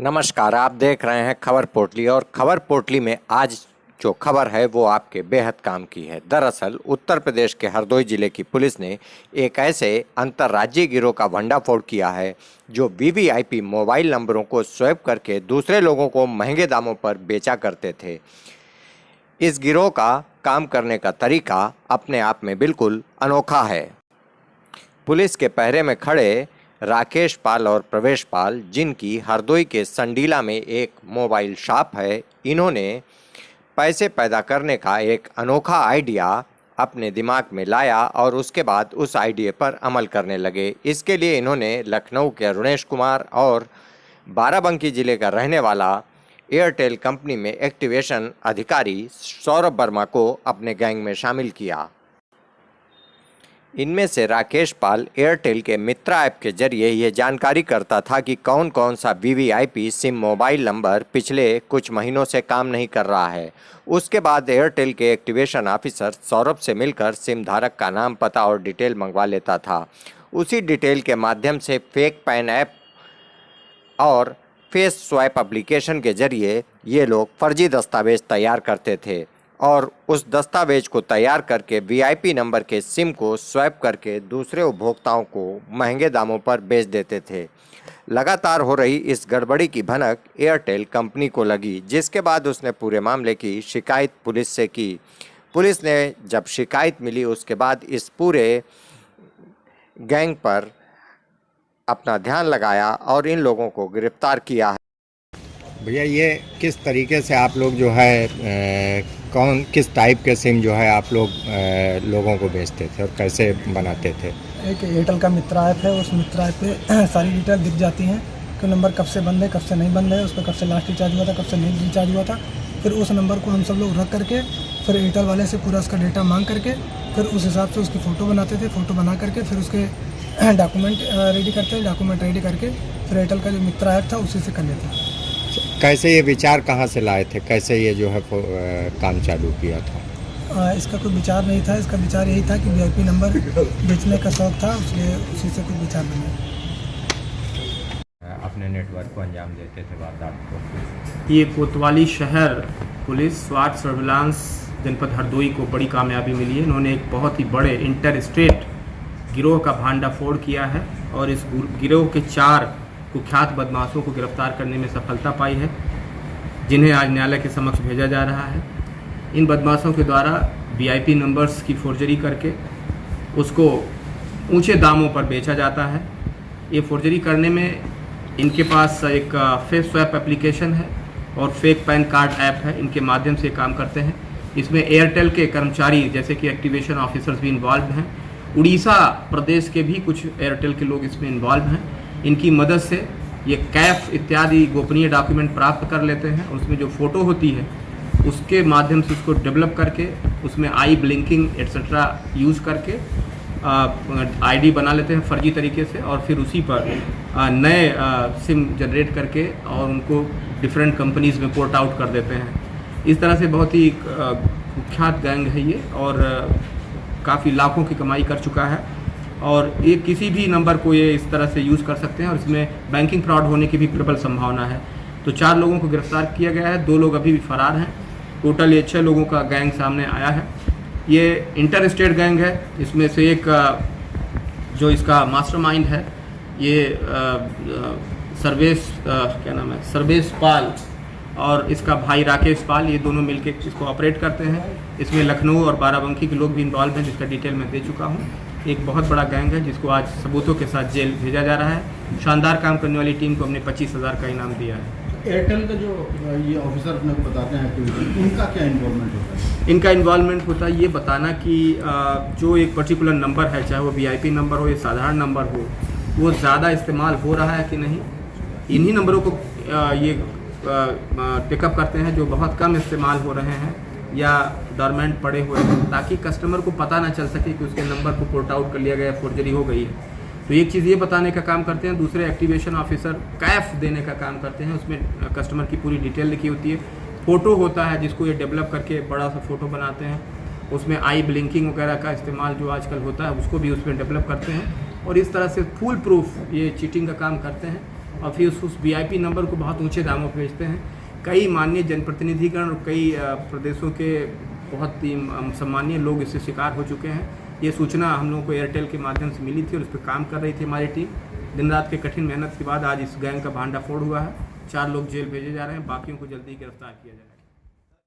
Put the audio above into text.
नमस्कार, आप देख रहे हैं खबर पोटली और खबर पोटली में आज जो खबर है वो आपके बेहद काम की है। दरअसल उत्तर प्रदेश के हरदोई जिले की पुलिस ने एक ऐसे अंतर्राज्यीय गिरोह का भंडाफोड़ किया है जो वीवीआईपी मोबाइल नंबरों को स्वैप करके दूसरे लोगों को महंगे दामों पर बेचा करते थे। इस गिरोह का काम करने का तरीका अपने आप में बिल्कुल अनोखा है। पुलिस के पहरे में खड़े राकेश पाल और प्रवेश पाल, जिनकी हरदोई के संडीला में एक मोबाइल शॉप है, इन्होंने पैसे पैदा करने का एक अनोखा आइडिया अपने दिमाग में लाया और उसके बाद उस आइडिया पर अमल करने लगे। इसके लिए इन्होंने लखनऊ के अरुणेश कुमार और बाराबंकी जिले का रहने वाला एयरटेल कंपनी में एक्टिवेशन अधिकारी सौरभ वर्मा को अपने गैंग में शामिल किया। इनमें से राकेश पाल एयरटेल के मित्रा ऐप के जरिए ये जानकारी करता था कि कौन कौन सा वीवीआईपी सिम मोबाइल नंबर पिछले कुछ महीनों से काम नहीं कर रहा है। उसके बाद एयरटेल के एक्टिवेशन ऑफिसर सौरभ से मिलकर सिम धारक का नाम, पता और डिटेल मंगवा लेता था। उसी डिटेल के माध्यम से फेक पैन ऐप और फेस स्वैप एप्लीकेशन के जरिए ये लोग फर्जी दस्तावेज तैयार करते थे और उस दस्तावेज को तैयार करके वीआईपी नंबर के सिम को स्वैप करके दूसरे उपभोक्ताओं को महंगे दामों पर बेच देते थे। लगातार हो रही इस गड़बड़ी की भनक एयरटेल कंपनी को लगी, जिसके बाद उसने पूरे मामले की शिकायत पुलिस से की। पुलिस ने जब शिकायत मिली उसके बाद इस पूरे गैंग पर अपना ध्यान लगाया और इन लोगों को गिरफ्तार किया है। भैया, ये किस तरीके से आप लोग जो है किस टाइप के सिम जो है आप लोग लोगों को बेचते थे और कैसे बनाते थे? एक एयरटेल का मित्रा ऐप है, उस मित्रा ऐप पे सारी डिटेल दिख जाती हैं कि नंबर कब से बंद है, कब से नहीं बंद है, उस पर कब से लास्ट रिचार्ज हुआ था, कब से नहीं रिचार्ज हुआ था। फिर उस नंबर को हम सब लोग रख करके फिर एयरटेल वाले से पूरा उसका डेटा मांग करके फिर उस हिसाब से उसकी फ़ोटो बनाते थे। फ़ोटो बना करके फिर उसके डॉक्यूमेंट रेडी करते हैं। डॉक्यूमेंट रेडी करके फिर एयरटेल का जो मित्रा ऐप था उसी से कर लेते हैं। कैसे ये विचार कहाँ से लाए थे, कैसे ये जो है काम चालू किया था? इसका कोई विचार नहीं था। इसका विचार यही था कि वीआईपी नंबर बेचने का शौक था, इसलिए उसी से कोई विचार बना। अपने नेटवर्क को अंजाम देते थे वारदात को। ये कोतवाली शहर पुलिस स्वाट सर्विलांस जनपद हरदोई को बड़ी कामयाबी मिली है। इन्होंने एक बहुत ही बड़े इंटर स्टेट गिरोह का भांडाफोड़ किया है और इस गिरोह के 4 कुख्यात बदमाशों को गिरफ्तार करने में सफलता पाई है, जिन्हें आज न्यायालय के समक्ष भेजा जा रहा है। इन बदमाशों के द्वारा वीआईपी नंबर्स की फोर्जरी करके उसको ऊंचे दामों पर बेचा जाता है। ये फोर्जरी करने में इनके पास एक फेस स्वैप एप्लीकेशन है और फेक पैन कार्ड ऐप है। इनके माध्यम से काम करते हैं। इसमें एयरटेल के कर्मचारी जैसे कि एक्टिवेशन ऑफिसर्स भी इन्वॉल्व हैं। उड़ीसा प्रदेश के भी कुछ एयरटेल के लोग इसमें इन्वॉल्व हैं। इनकी मदद से ये कैफ इत्यादि गोपनीय डॉक्यूमेंट प्राप्त कर लेते हैं और उसमें जो फ़ोटो होती है उसके माध्यम से उसको डेवलप करके उसमें आई ब्लिंकिंग एट्सेट्रा यूज़ करके आईडी बना लेते हैं फर्जी तरीके से और फिर उसी पर नए सिम जनरेट करके और उनको डिफरेंट कंपनीज़ में पोर्ट आउट कर देते हैं। इस तरह से बहुत ही कुख्यात गैंग है ये और काफ़ी लाखों की कमाई कर चुका है और ये किसी भी नंबर को ये इस तरह से यूज़ कर सकते हैं और इसमें बैंकिंग फ्रॉड होने की भी प्रबल संभावना है। तो 4 लोगों को गिरफ्तार किया गया है, 2 लोग अभी भी फरार हैं। टोटल ये 6 लोगों का गैंग सामने आया है। ये इंटर स्टेट गैंग है। इसमें से एक जो इसका मास्टरमाइंड है ये सर्वेश पाल और इसका भाई राकेश पाल, ये दोनों मिलकर इसको ऑपरेट करते हैं। इसमें लखनऊ और बाराबंकी के लोग भी इन्वॉल्व हैं, जिसका डिटेल मैं दे चुका हूँ। एक बहुत बड़ा गैंग है जिसको आज सबूतों के साथ जेल भेजा जा रहा है। शानदार काम करने वाली टीम को हमने 25,000 का इनाम दिया है। एयरटेल का जो ये ऑफिसर अपने को बताते हैं एक्टिविटी, इनका क्या इन्वॉल्वमेंट होता है? इनका इन्वॉल्वमेंट होता है ये बताना कि जो एक पर्टिकुलर नंबर है, चाहे वो वीआईपी नंबर हो या साधारण नंबर हो, वो ज़्यादा इस्तेमाल हो रहा है कि नहीं। इन्हीं नंबरों को ये पिकअप करते हैं जो बहुत कम इस्तेमाल हो रहे हैं या डॉर्मेंट पड़े हुए हैं, ताकि कस्टमर को पता ना चल सके कि उसके नंबर को पोर्ट आउट कर लिया गया, फोर्जरी हो गई है। तो एक चीज़ ये बताने का काम करते हैं। दूसरे एक्टिवेशन ऑफिसर कैफ देने का काम करते हैं। उसमें कस्टमर की पूरी डिटेल लिखी होती है। फ़ोटो होता है जिसको ये डेवलप करके बड़ा सा फ़ोटो बनाते हैं। उसमें आई ब्लिंकिंग वगैरह का इस्तेमाल जो आजकल होता है उसको भी उसमें डेवलप करते हैं और इस तरह से फुल प्रूफ ये चीटिंग का काम करते हैं और फिर उस VIP नंबर को बहुत ऊंचे दामों पर बेचते हैं। कई माननीय जनप्रतिनिधिगण और कई प्रदेशों के बहुत ही सम्मानीय लोग इससे शिकार हो चुके हैं। ये सूचना हम लोगों को एयरटेल के माध्यम से मिली थी और इस पर काम कर रही थी हमारी टीम। दिन रात के कठिन मेहनत के बाद आज इस गैंग का भांडाफोड़ हुआ है। 4 लोग जेल भेजे जा रहे हैं, बाकियों को जल्दी गिरफ्तार किया जाएगा।